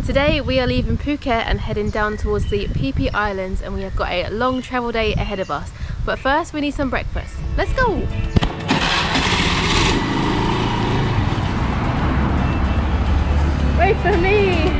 Today we are leaving Phuket and heading down towards the Phi Phi Islands, and we have got a long travel day ahead of us. But first we need some breakfast. Let's go! Wait for me!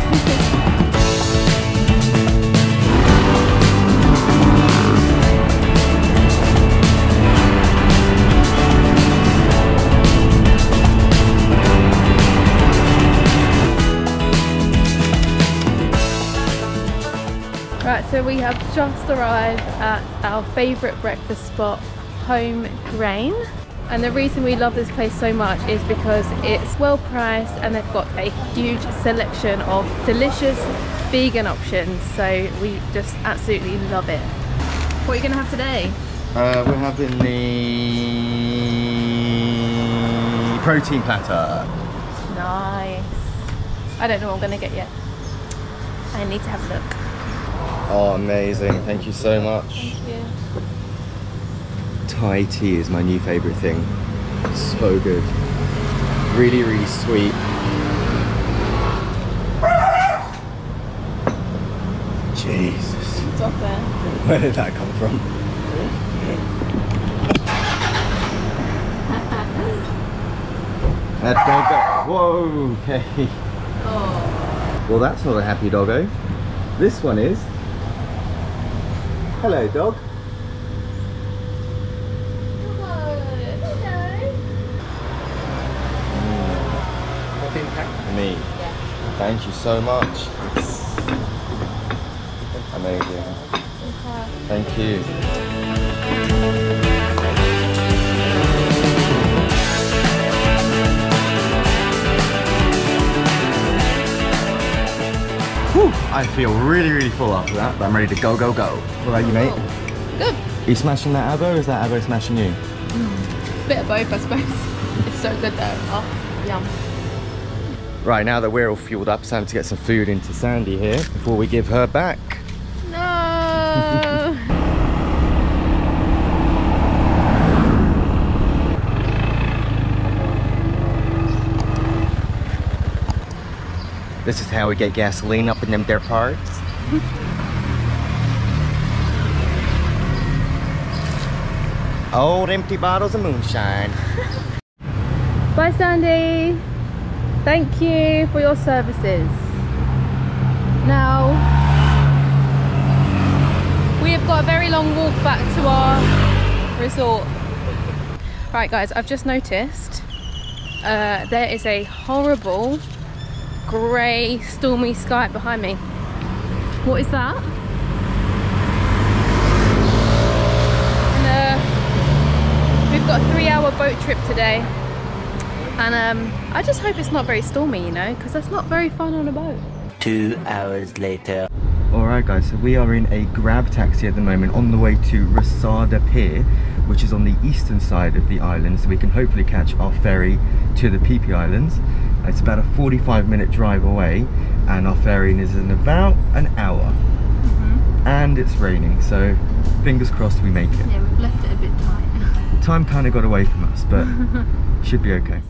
Right, so we have just arrived at our favourite breakfast spot, Home Grain. And the reason we love this place so much is because it's well priced and they've got a huge selection of delicious vegan options. So we just absolutely love it. What are you going to have today? We're having the protein platter. Nice. I don't know what I'm going to get yet. I need to have a look. Oh, amazing. Thank you so much. Thank you. Thai tea is my new favourite thing. So good. Really, really sweet. Jesus. It's up there. Where did that come from? A doggo. Whoa, okay. Oh. Well, that's not a happy doggo. This one is. Hello, dog. Me. Yeah. Thank you so much. It's amazing. Okay. Thank you. Whew, I feel really, really full after that, but I'm ready to go, go, go. What about you, mate? Good. Are you smashing that avo, or is that avo smashing you? Bit of both, I suppose. It's so good though. Oh, yum. Right, now that we're all fueled up, it's time to get some food into Sandy here before we give her back. No! This is how we get gasoline up in them there parts. Old empty bottles of moonshine. Bye, Sandy. Thank you for your services. Now, we have got a very long walk back to our resort. Right guys, I've just noticed there is a horrible grey stormy sky behind me. What is that? And we've got a 3-hour boat trip today. And I just hope it's not very stormy, you know, because that's not very fun on a boat. 2 hours later. Alright guys, so we are in a grab taxi at the moment on the way to Rasada Pier, which is on the eastern side of the island, so we can hopefully catch our ferry to the Phi Phi Islands. It's about a 45-minute drive away, and our ferry is in about an hour. And it's raining, so fingers crossed we make it. Yeah, we've left it a bit tight. Time kind of got away from us, but should be okay.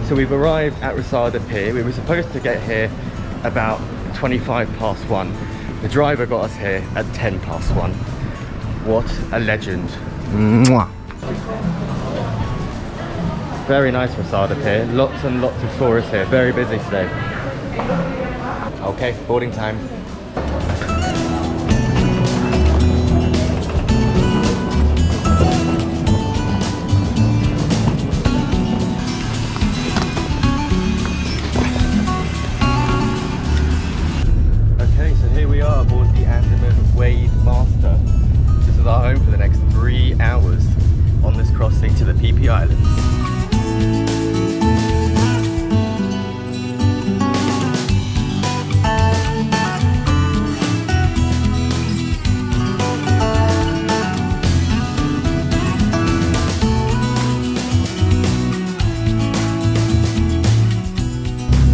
So we've arrived at Rasada Pier. We were supposed to get here about 1:25. The driver got us here at 1:10. What a legend. Mwah. Very nice Rasada Pier. Lots and lots of tourists here. Very busy today. Okay, boarding time. Okay, so here we are aboard the Andaman Wave Master. This is our home for the next 3 hours on this crossing to the Phi Phi Islands.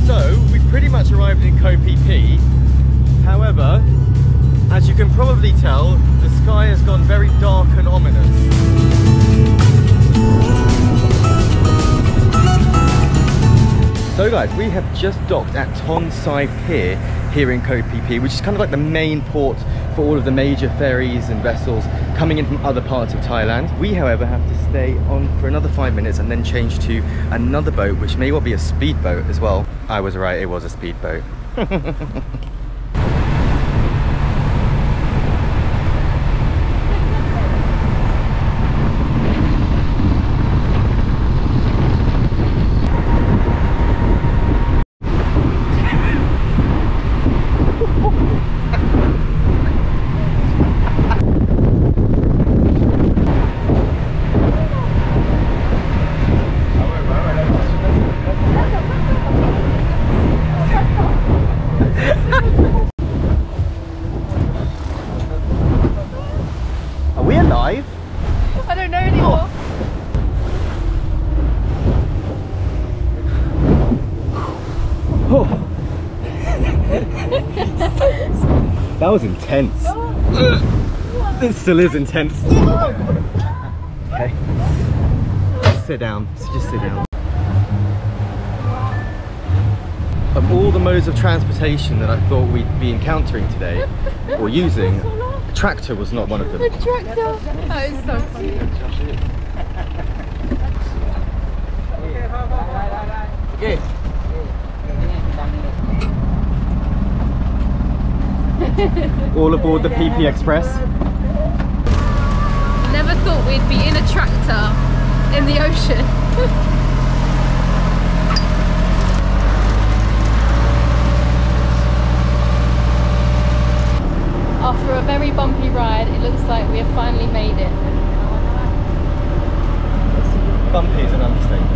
So, we pretty much arrived in Koh Phi Phi. However, probably tell, the sky has gone very dark and ominous. So guys, we have just docked at Ton Sai Pier here in Koh Phi Phi, which is kind of like the main port for all of the major ferries and vessels coming in from other parts of Thailand. We, however, have to stay on for another 5 minutes and then change to another boat, which may well be a speedboat as well. I was right, it was a speedboat. Are we alive? I don't know anymore. Oh. That was intense. This still is intense. Okay. Sit down. Just sit down. Of all the modes of transportation that I thought we'd be encountering today, or using, a tractor was not one of them. A tractor? That is so funny. Okay. All aboard the PP Express. Never thought we'd be in a tractor in the ocean. After a very bumpy ride, it looks like we have finally made it. Bumpy is an understatement.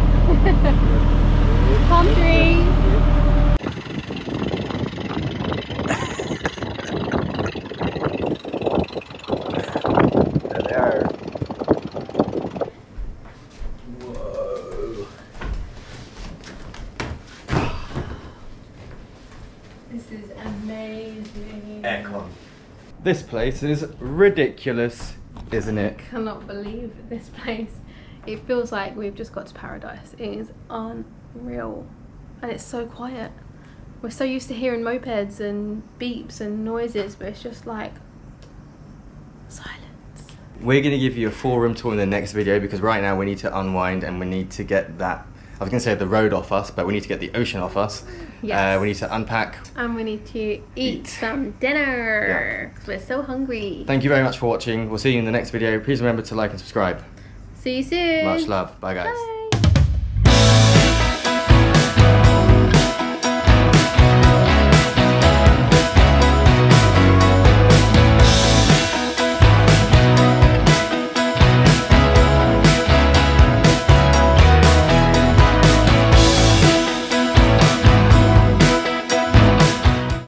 Palm tree! There they are. Whoa. This is amazing. Aircon. This place is ridiculous, isn't it? Cannot believe this place. It feels like we've just got to paradise. It is unreal. And it's so quiet. We're so used to hearing mopeds and beeps and noises, but it's just like silence. We're going to give you a full room tour in the next video because right now we need to unwind and we need to get that, I was going to say the road off us, but we need to get the ocean off us. Yes. We need to unpack. And we need to eat some dinner. Because we're so hungry. Thank you very much for watching. We'll see you in the next video. Please remember to like and subscribe. See you soon. Much love. Bye guys. Bye.